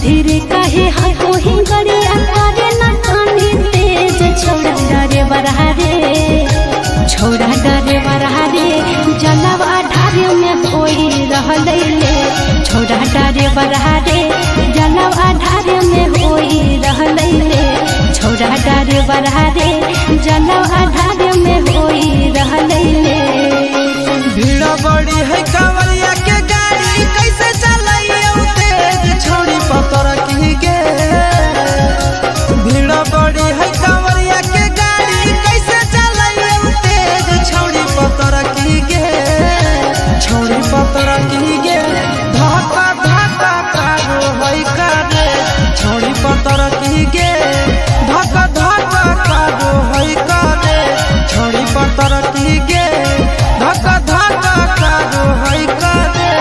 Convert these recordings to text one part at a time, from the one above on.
धीरे काहे हको हिंगरिया करे न कानी तेज छोड़ा डरे बरहारे छोड़ा डरे बरहारे जलवा ढारे में कोई रहले ले छोड़ा डरे बरहारे जलवा ढारे में कोई रहले ले छोड़ा डरे बरहारे जलवा ढारे में कोई रहले ले। भीड़ बड़ी है कांवरिया के गाड़ी कैसे चलाइयो तेज छोड़ी पतर की गे। भीड़ बड़ी है कांवरिया के गाड़ी कैसे चलाइयो तेज छोड़ी पतर की गे छोड़ी पतर की गे। धक्का धक्का कारो है कारे छोड़ी पतर की गे धक्का धक्का कारो है कारे छोड़ी पतर की गे धक्का धक्का कारो है कारे।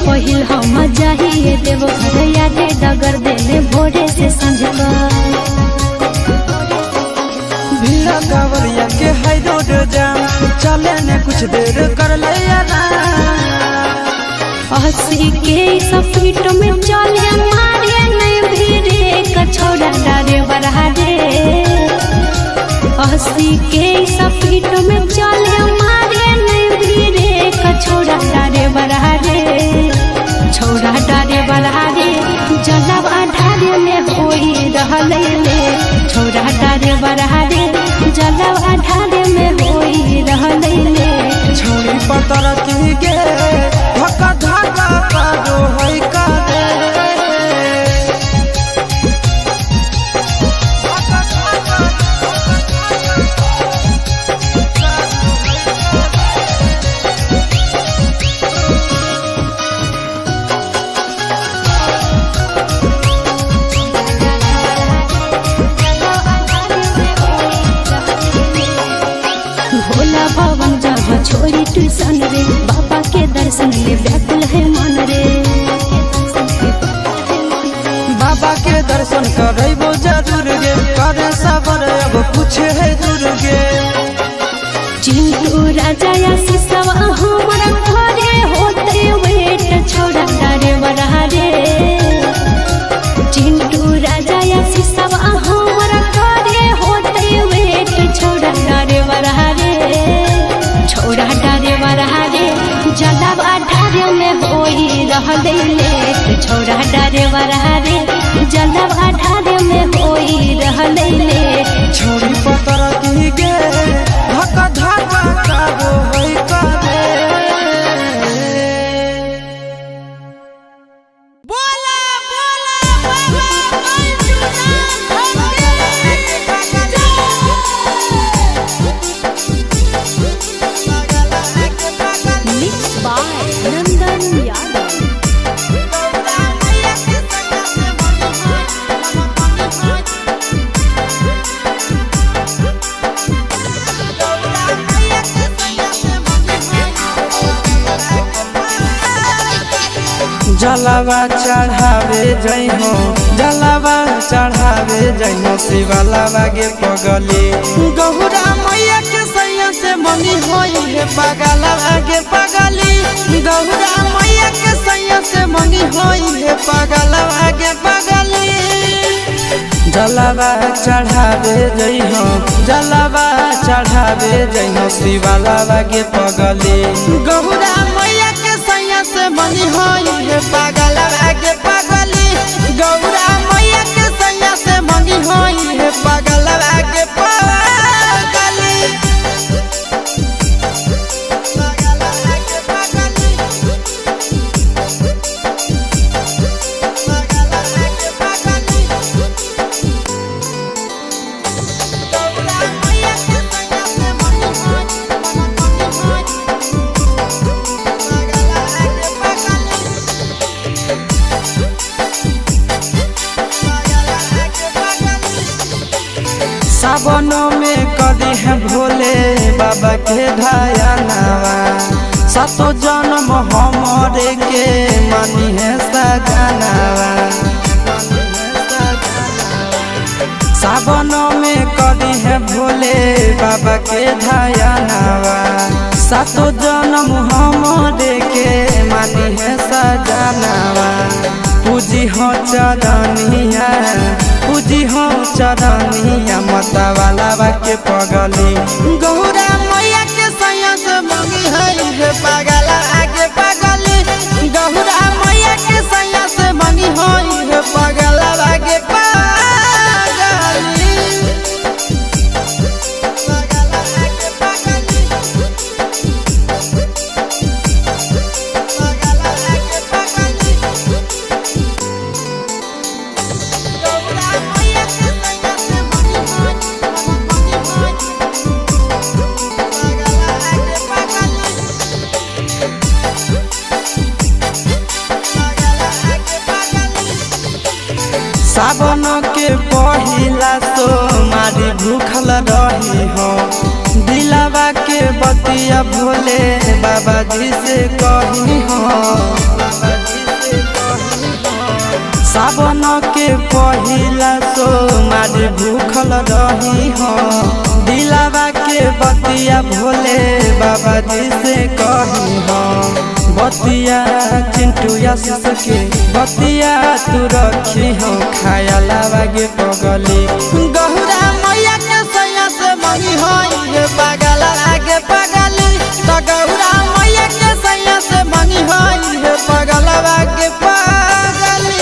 पहिल हम जाहिए देव घर यादे डगर देले भोरे से संझ भीड़ा कांवरिया के है रोड जाम चले ने कुछ देर कर ले हंसी के सपीट में चले मारे नहीं भीड़े कछोड़ा डारे बरहारे हंसी के सपीट में चले मारे नहीं भीड़े कछोड़ा डारे बरहारे छोड़ा डारे बरहारे जलवा ढारे में कोई रहले ले छोड़ा डारे बरहारे जलवा ढारे में कोई रहले ले छोड़ी पतर की गे धक्का धक्का कारो है कारे। भोला भवन जहाँ छोड़ी ट्यूशन रे बाबा के दर्शन ले व्याकुल है मन रे बाबा के दर्शन करबो जरूर गे करे सबर अब कुछ है दूर गे। चिंटू राजा या सिसवा हमारा घरे होते वेट छोड़ा डारे बरहारे चिंटू राजा या सिसवा हमारा घरे होते वेट छोड़ा डारे बरहारे छोड़ा डारे बरहारे जलवा ढारे में कोई रहले ले छोड़ा डारे बरहारे जलवा ढारे में कोई रहले ले छोड़ी पतर की गे धक्का धक्का कारो है कारे। बोला बोला Mixed by Nandan Yadav. जलवा चढ़ावे जइहो जलवा चढ़ावे जइहो शिवलावा गे पगली गहुरा मैया के सैया से मंगी होई है पगलवा गे पगली गहुरा मैया के सैया से मंगी होई है पगलवा गे पगली। जलवा चढ़ावे जइहो जलवा चढ़ावे जइहो शिवलावा गे पगली गहुरा मैया के सैया से मंगी होई है पगलवा गे पगली गौरा मैया के सैया से मंगी होई है पगलवा गे पगली। सावनों में कदी है भोले बाबा के ध्यानवा सातो जन्म हमरे के मानी है सजनवा सावन में करी है भोले बाबा के ध्यानवा सातो जन्म हमरे के मानी है सजनवा पूजी हो चरनिया पूजी हो चरनिया माता वाला के पगली गौरा मैया के सैया से मंगी है पगला आगे पगली गौरा मैया के सैया से मंगी है पगला आगे पगली सावन के पहिला सोमारी भूखल रही हो दिलावा के बतिया भोले बाबा जी से कही हो सावन के पहिला सोमारी भूखल रही हो दिलावा के बतिया भोले बाबा जी से कही हो बतिया चिंटू आशीष के बतिया तू रखी हो खाया लागे पगली गौरा मैया के सैया से मंगी हो ये पगला आगे पगली तो गौरा मैया के सैया से मंगी हो ये पगला आगे पगली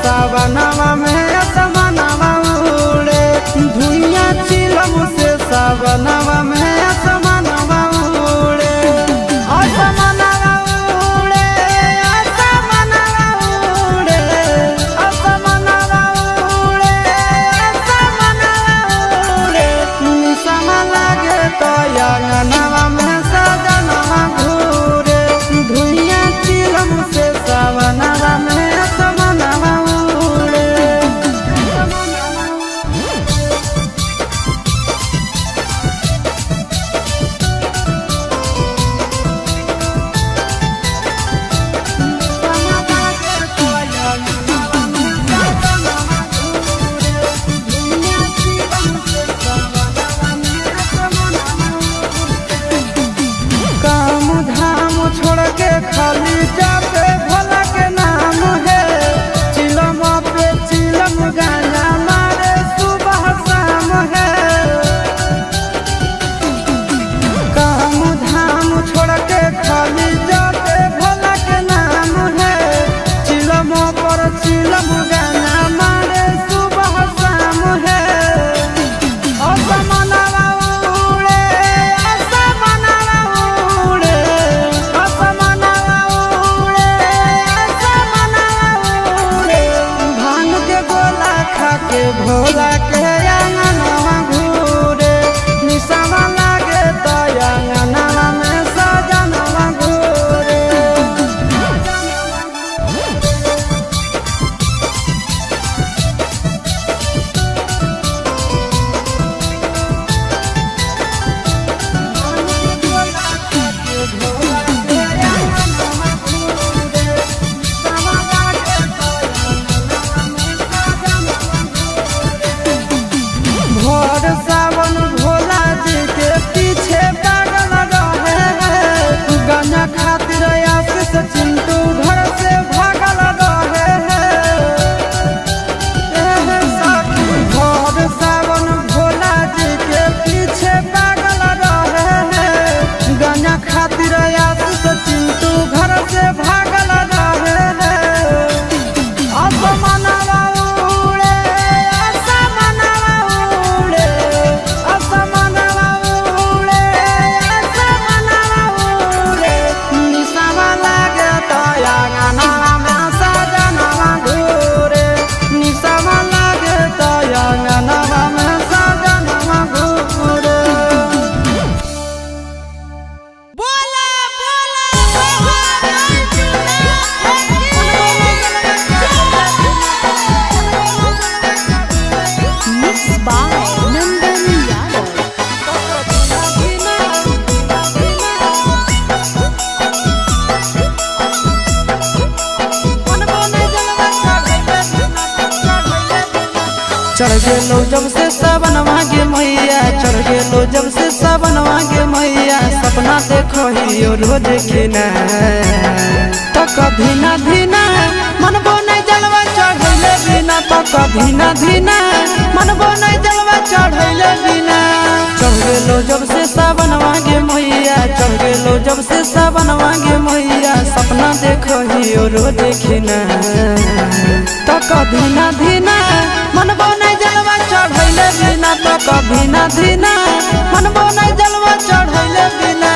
सावनवा में असमनवा उड़े धुइया चिलम से सावनवा में असमनवा उड़े असमनवा उड़े असमनवा उड़े असमनवा उड़े असमनवा उड़े निसमा लागे तो अंगनवा में सजनवा घूरे धुइया चिलम से सावनवा में चढ़ गेलो जब से सावन मांगे मैया, चढ़ गेलो जब से सावन मांगे मैया, सपना देखो ही रोज खिना तो कभी ना धीना मनबो नहीं जलवा चढ़ैले बिना, तो कभी ना धीना मनबो नहीं जलवा चढ़ैले बिना। चढ़ गेलो जब से सावन मांगे मैया, चढ़ गेलो जब से सावन मांगे मैया, सपना देखो ही रोज खिना तो कभी ना धीना मनबो नहीं जलवा चढ़ैले बिना, तो कभी ना धीना मनबो नहीं जलवा चढ़ैले बिना।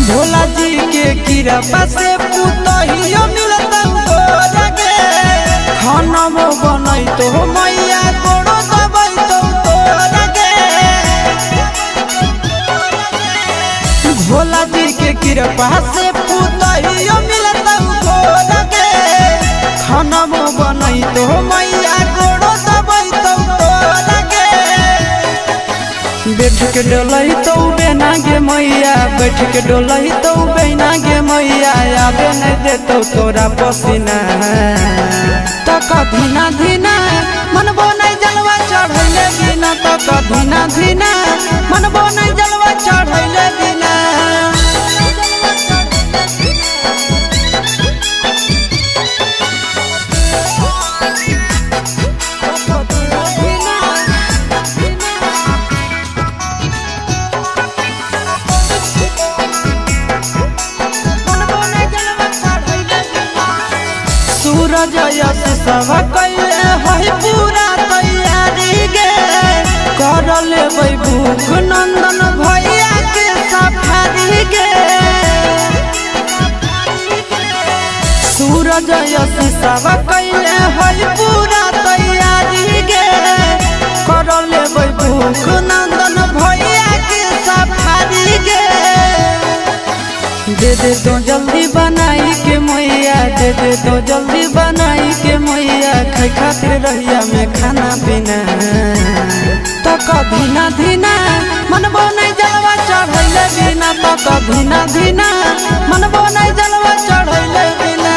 भोला जी के कृपा से पुतहियो मिलता तोरा गे, खाना में बनई तो मैया गोड़ो दबई तो तोरा गे। भोला जी के कृपा से पुतहियो मिलता तोरा गे, खाना में बनई तो मैया गोड़ो दबई तो तोरा गे। बैठ के डोलही तो बेना गे मैया, बैठ के डोलही तो बेना गे मैया, आबे नहीं देतो तोरा पसीना तो कभी ना धीना मनबो नहीं जलवा चढ़ैले बिना, तो कभी ना धीना मनबो नहीं जलवा चढ़ैले बिना। सूरज यश सब कैले है पूरा तैयारी गे, कर लेबै भूख नंदन भैया के सफारी गे। सूरज यश सब कैले है पूरा तैयारी गे, कर लेबै भूख नंदन भैया के सफारी गे। दे दे तो जल्दी बनाई के मैया, दे दे तो जल्दी बनाई के मैया, खाए खातिर रहिया में खाना पीना तो कभी ना धीना मनबो नहीं जलवा चढ़ैले बिना, तो कभी ना धीना मनबो नहीं जलवा चढ़ैले बिना।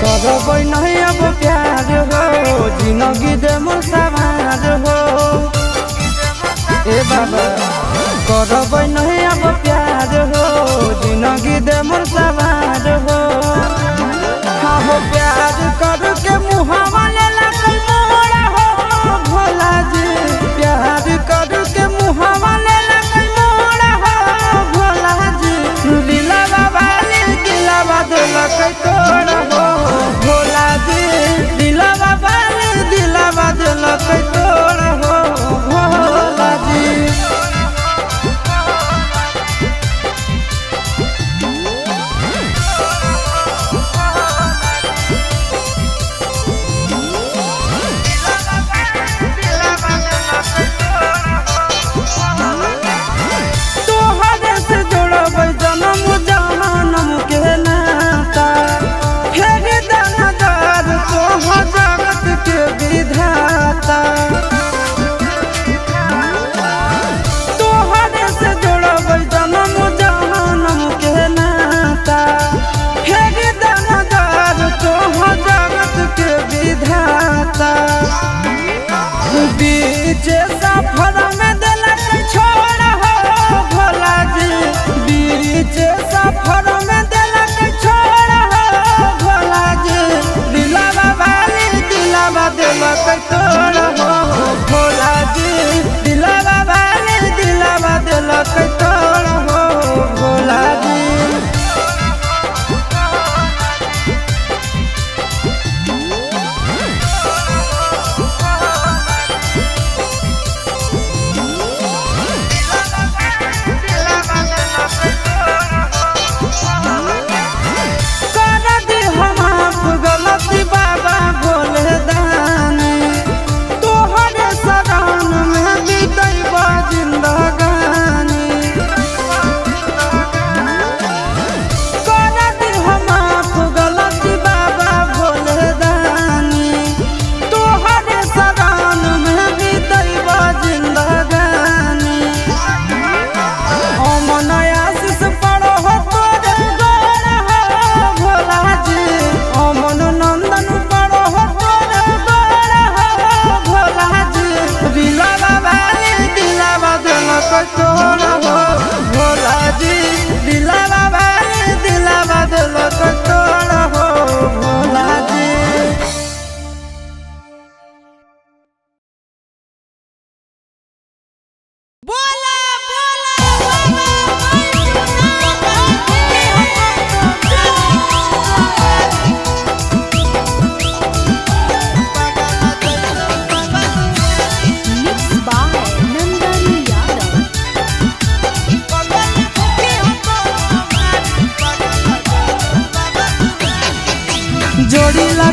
करबै नहीं अब प्यार हो, जिंदगी दे मोर समाज हो ए बाबा। करबै नहीं अब प्यार हो, जिंदगी दे मोर समाज हो। हाँ हो प्यार कर के मुहावा लेला कई मोरा हो भोला जी, प्यार कर के मुहावा लेला कई मोरा हो भोला जी। दिला बाबा ने दिला बदल कई तोड़ा हो भोला जी, दिला बाबा ने दिला बदल कई तोड़ा हो भोला जी।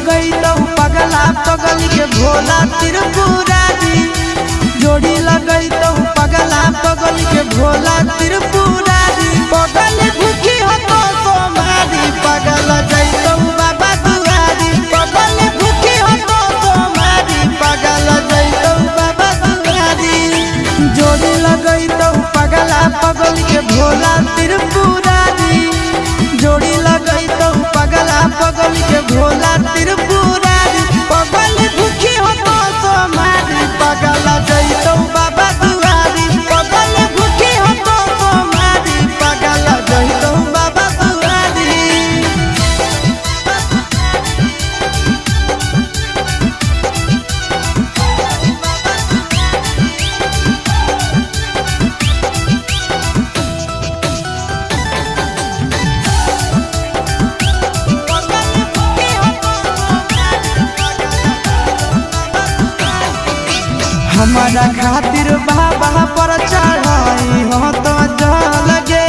लगैतौ पगला पगली के भोला त्रिपुरारी जोड़ी लगैतौ पगला पगली के भोला त्रिपुरारी पगल भूखी हो तो सोमारी पगल जैतौ बाबा दुआरी पगल भूखी हो तो सोमारी पगल जैतौ बाबा दुआरी जोड़ी लगैतौ पगला पगली के भोला त्रिपुरारी जोड़ी लगैतौ पगला पगली के भोला त्रिपुरारी पगल भूखी हो तो सोमारी पगल जैतौ बाबा दुआरी पगल भूखी हो तो सोमारी पगल जैतौ बाबा दुआरी। हमारा खातिर बाबा पर चढ़ाई हो तो लगे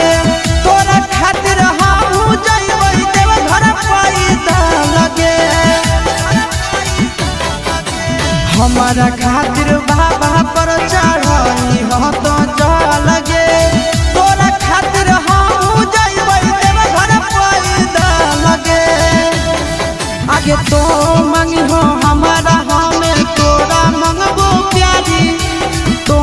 तोरा खातिर हम जइबै देव घर पैदा लगे हमारा खातिर बाबा पर चढ़ाई हो तो लगे तोरा खातिर हम जइबै देव घर पैदा लगे आगे तो मंगी हो हमारा हमें तोरा मंगबो प्यारी तो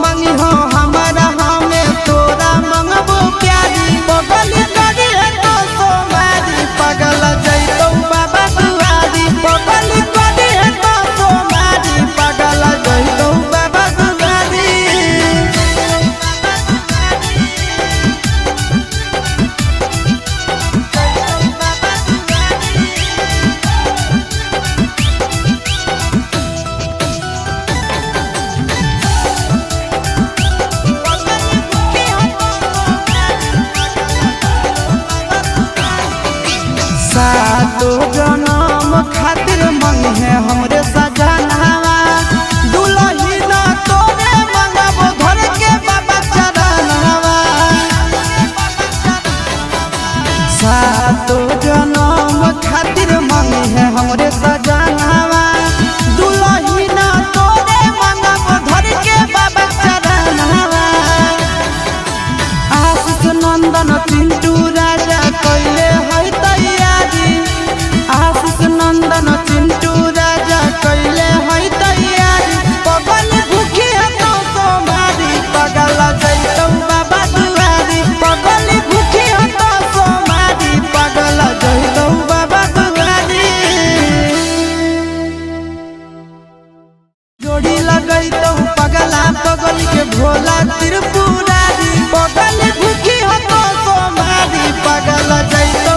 मंगी हो हमारा हमें तोरा मंगबो प्यारी पगल करी है तो सोमारी पगल जैतौ बाबा दुआरी पगल करी है तो सोमारी पगल जैतौ बाबा दुआरी। सातो जनम खातिर मंग है हमरे सजनावा दुलही ना तोरे मंगबो घर के बाबा चरणवा सातो जनम खातिर मंग है हमरे सजनावा दुलही ना तोरे मंगबो घर के बाबा चरणवा आशीष नंदन चिंटू राजा कइले है तैयारी आशीष नंदन चिंटू राजा कइले है तैयारी पगल भूखी है तो सोमारी पगल जैतौ बाबा दुआरी पगल भूखी है तो सोमारी पगल जैतौ बाबा दुआरी जोड़ी लगैतौ पगला पगली के भोला त्रिपुरारी पगल भूखी हो तो सोमारी पगल जैतौ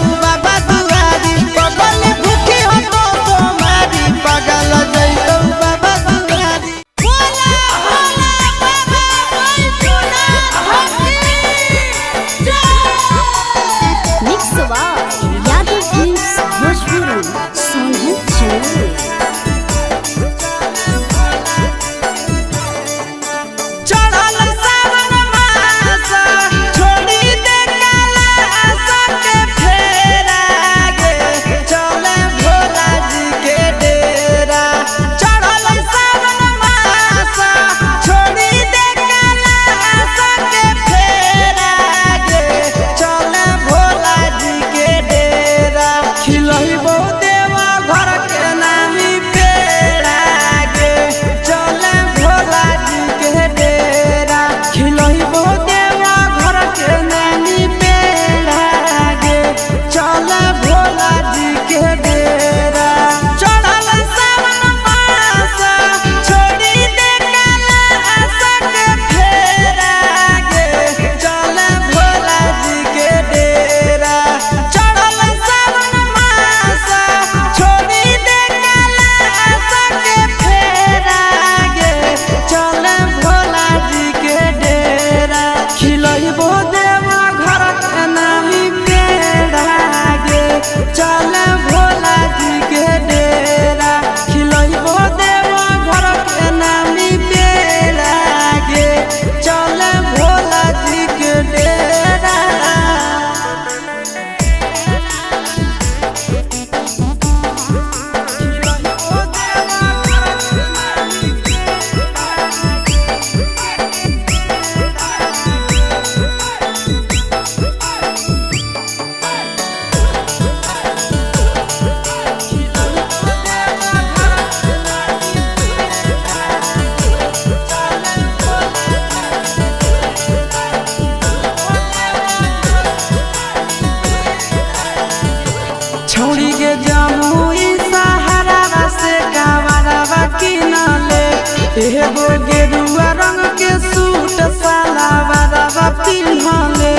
एगो गेरुआ रंग के सूट सलवारवा पिन्हले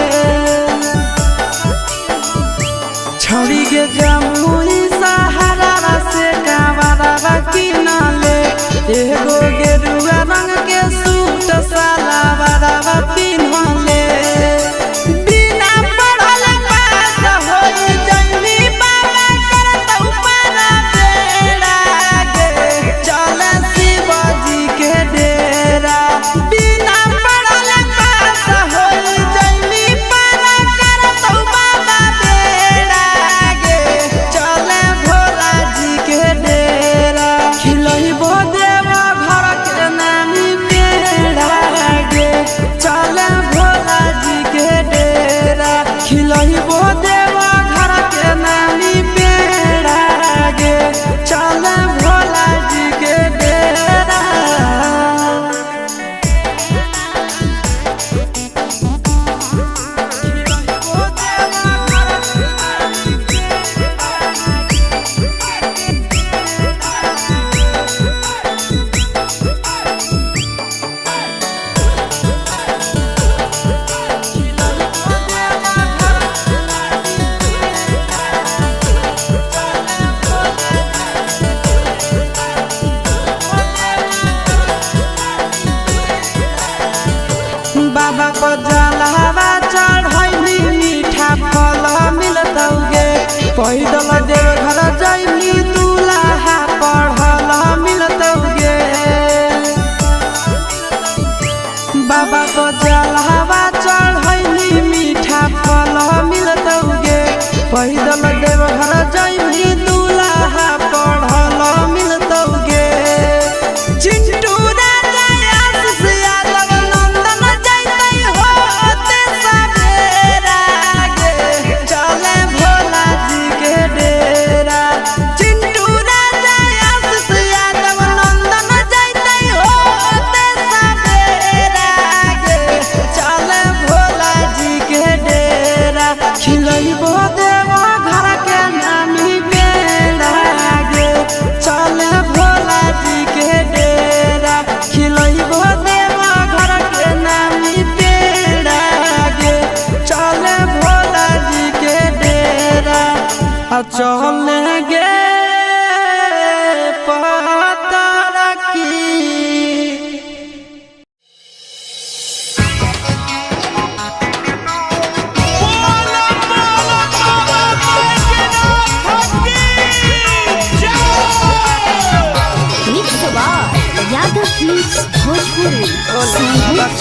छौड़ी के जमुई सहारा से कावरवा किनले एगो गेरुआ रंग के सूट सलवारवा पिन्हले बिना पढ़ल पास होई जइनी बाबा करत ऊपर बेड़ा गे चले शिवजी के डेरा बिना पढ़ल पास होई जइनी बाबा करत बाबा बेड़ा गे चले भोला जी के डेरा खिलई बो देवा घर के नानी पेड़ा गे चले भोला जी के डेरा खिलई बो देवा घर के नानी पेड़ा गे चले भोला जी के डेरा बाबा को जलवा चढ़ैली मीठा फल मिलतौगे पैदल देव घर जैली दूल्हा पढ़ल मिलतौगे बाबा को जलवा चढ़ैली मीठा फल मिलतौगे पैदल देव घर जैली दूल्हा पढ़ल मिलतौगे चिंटू खिलइबो देवा घर के नामी पेड़ा गे चले भोला जी के डेरा खिलइबो देवा घर के नामी पेड़ा गे चले भोला जी के डेरा चले गे पता की यादव प्लीज भोजपुरी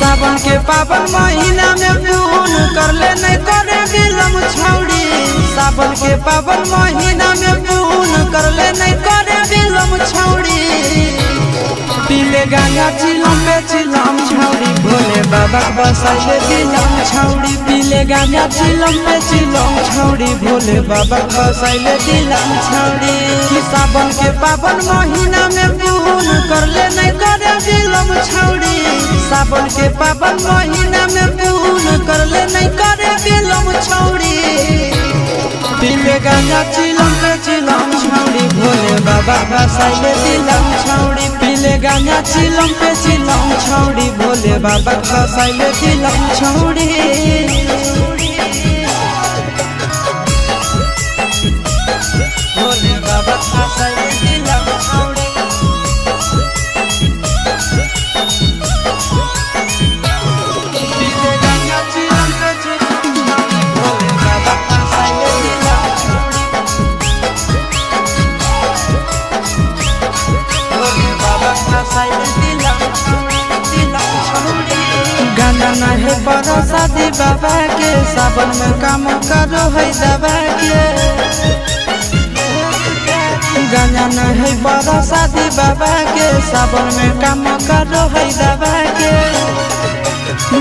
सावन के पावन महीना में पून कर ले नहीं करे बिलम छौड़ी सावन के पावन महीना में पून कर ले नहीं करे बिलम छौड़ी पीले गांजा चिलम पे चिलम छौड़ी भोले बाबा बसाइले दिलम छौड़ी पीले गांजा चिलम पे चिलम छौड़ी भोले बाबा बसाइले दिलम छौड़ी कि सावन के पावन महीना में पून कर ले नहीं करे बिलम छौड़ी सावन के पावन महीना में पून कर ले नहीं करे बिलम छौड़ी पीले गांजा चिलम पे चिलम छौड़ी भोले बाबा बसाइले दिलम छौड़ी पीले गांजा चिलम पे चिलम छौड़ी भोले बाबा बसाइले दिलम छौड़ी भोले बाबा बसाइले दिलम छौड़ी पीले गांजा चिलम पे चिलम छौड़ी भोले बाबा बसाइले दिलम छौड़ी भोले बाबा बसाइले दिलम छौड़ी गाना नहीं बड़ा शादी बाबा के सावन में काम करो है दबा के गाना नहीं बड़ा शादी बाबा के सावन में काम करो है दबा के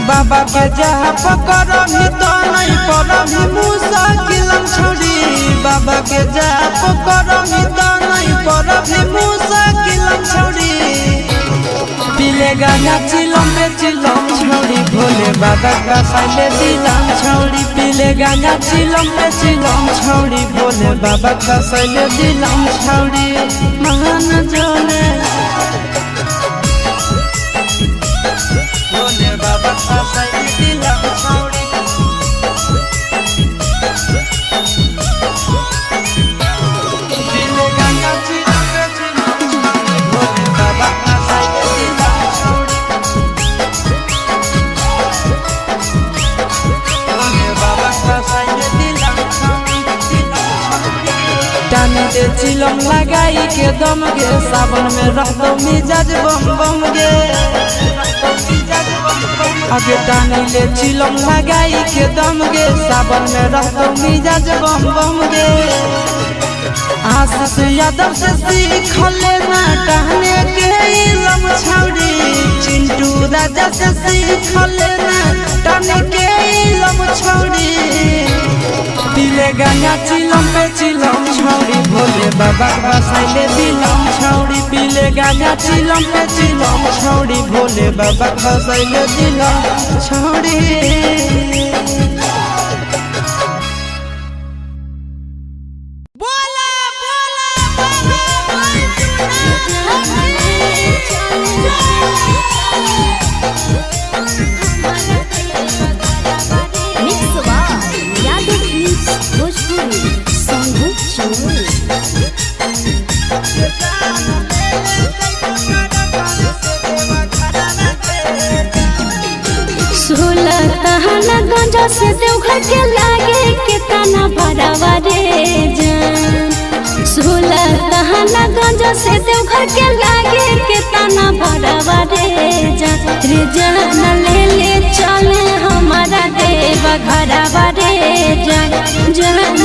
बाबा के जहाँ पकड़ भी तो नहीं पड़ भी मुश्किल छोड़ी बाबा के जहाँ पकड़ भी तो नहीं पड़ भी मुश्किल छोड़ी पीले पीले गाना चिलम पे चिलम छौड़ी भोले बाबा का साइले दिलम छौड़ी पीले गाना चिलम पे चिलम छौड़ी भोले बाबा का साइले दिलम छौड़ी महान जोले भोले बाबा का साइले दिलम छौड़ी पीले गाना चिलम पे चिलम छौड़ी भोले बाबा का साइले दिलम छौड़ी भोले बाबा का साइले दिलम छौड़ी टानी दे चिलम लगाई के दम गे सावन में रहतो मिजाज बम बम गे आगे टानी ले चिलम लगाई के दम गे सावन में रहतो मिजाज बम बम गे आशीष यादव से सीख लेना टहने के इलम छौड़ी चिंटू राजा से सीख लेना टहने के इलम छौड़ी पीले गाना चिलम पे चिलम छौड़ी भोले बाबा का साइले दिलम छौड़ी पीले गाना चिलम पे चिलम छौड़ी भोले बाबा का साइले दिलम छौड़ी गंजा से देवघर के लागे कितना भरावा रे जान 16 तहना गंजा से देवघर के लागे कितना भरावा रे जान ले ले चले हमारा देवा घरावा रे जान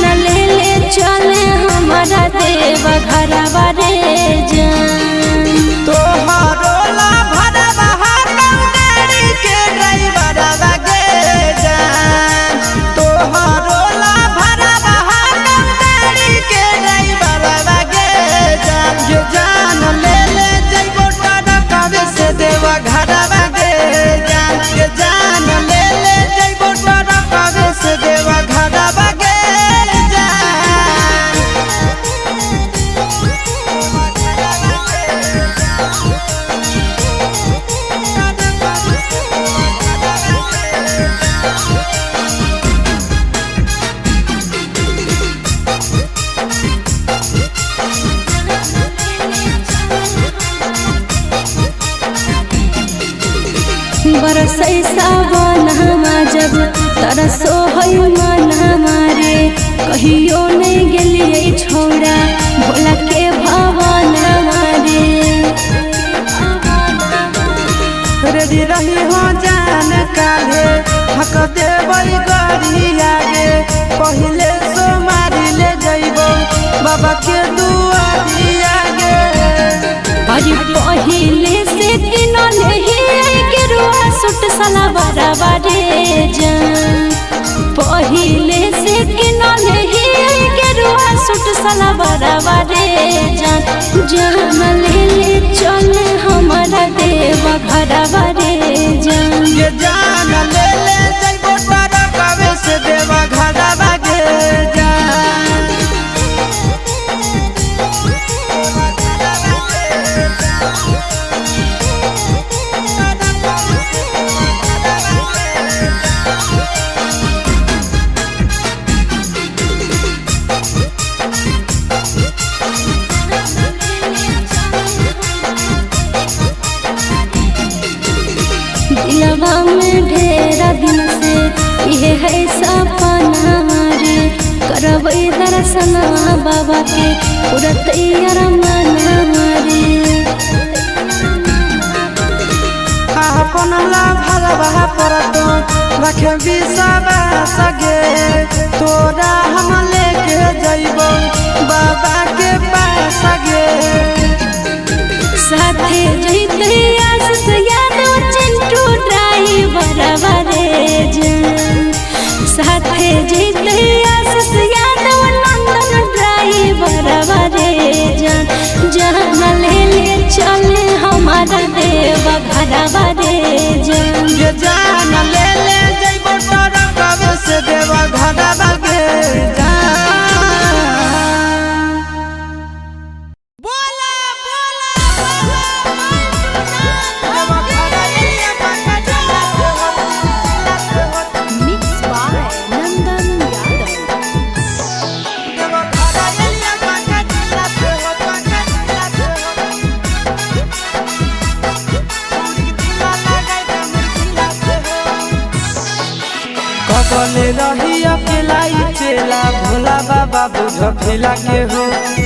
ले ले चले हमारा देवा घरावा रे जान तोहारो ला भरावा गाड़ी के ड्राइवर गे जान तोहारो ला भरावा गाड़ी के ड्राइवर गे जान जो जान ले ले जइबो टरकावे से देवा घरवा गे जान के जान ले ले जइबो टरकावे से देवा घरवा गे जान बरसै सावन हमा जब तरसो है मन हमारे कहियो नहीं गेलिए छोड़ा भोला के भवन हमारे रेडी रही हो जान काले हक देवई गरी आगे पहले सो मारी ले जइबो बाबा के दुआरी आगे अरे पहले से किनले ही गेरुआ सूट सला बराबा रे जान पहले से किनले ही गेरुआ सूट सला बराबा रे जान ले ले चले हमारा देवा घरवा रे जान ये जान ले ले जइबो टरकावे से देवा घरवा गे जान दिलवा में ढेरा दिन से ये है सपना रे करबै दर्शन बाबा के पूरा तैयार मन रे अपन ला भरवा परतो रखे बिसावा सगे तोरा हम लेके जइबो बाबा के पास गे साथे जइते आशीष यादव चिंटू ड्राइवर रे जान साथे जइते आशीष यादव नंदन ड्राइवर रे जान ले ले चले हमारा देवा घरा कबले रही अकेला चेला भोला बाबा बुझ फिला के हो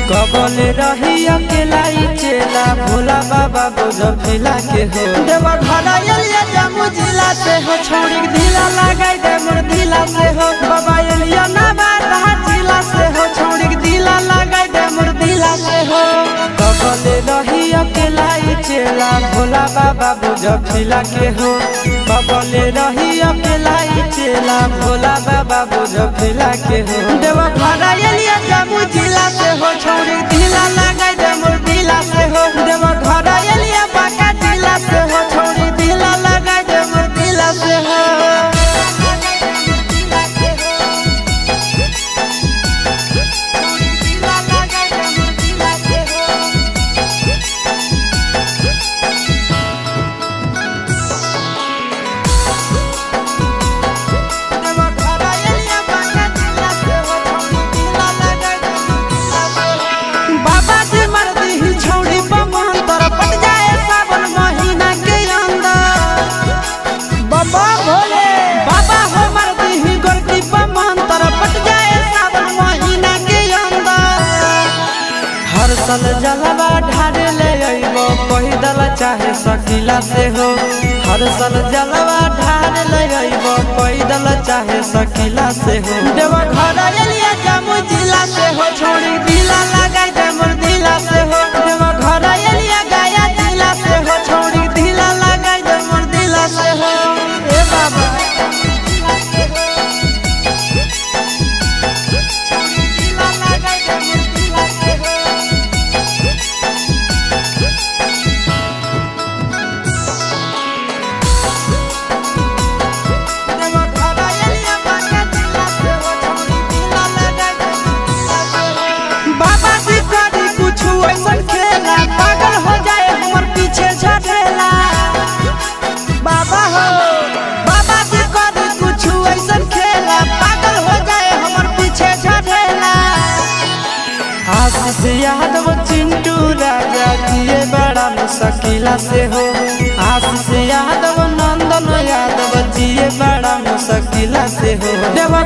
कबले रही अकेला चेला भोला बाबा बुझ फिला के हो देवा घरा एलिया जामु जिला से हो छोड़ी ढीला लगाई दे मोर ढीला से हो बाबा एलिया ना बात जिला से हो छोड़ी ढीला लगाई दे मोर ढीला से हो कबले रही अकेला चेला भोला बाबा बुझ फिला के हो कबले रही अकेला चेला भोला बाबा बुझ फिला के हो देवा घरा एलिया जामु जिला से हो छोड़ी ढीला लगाई दे मोर ढीला से हो देवा घरा एलिया बाका जिला से हो छोड़ी ढीला लगाई दे मोर ढीला से हो सल जलवा ढारे ले अइबो पैदल चाहे सकीला से हो हर सल जलवा ढारे ले अइबो पैदल चाहे सकीला से हो देवा घर एलिया जामु जिला से हो छोड़ी ढीला लगाई दे मोर ढीला से हो देवा घर एलिया गया जिला से हो छोड़ी ढीला लगाई दे मोर ढीला से हो ए बाबा आशीष यादव चिंटू राजा जिए बड़ा मुश्किला से हो आशीष यादव नंदन यादव जिए बड़ा मुश्किला से हो देवा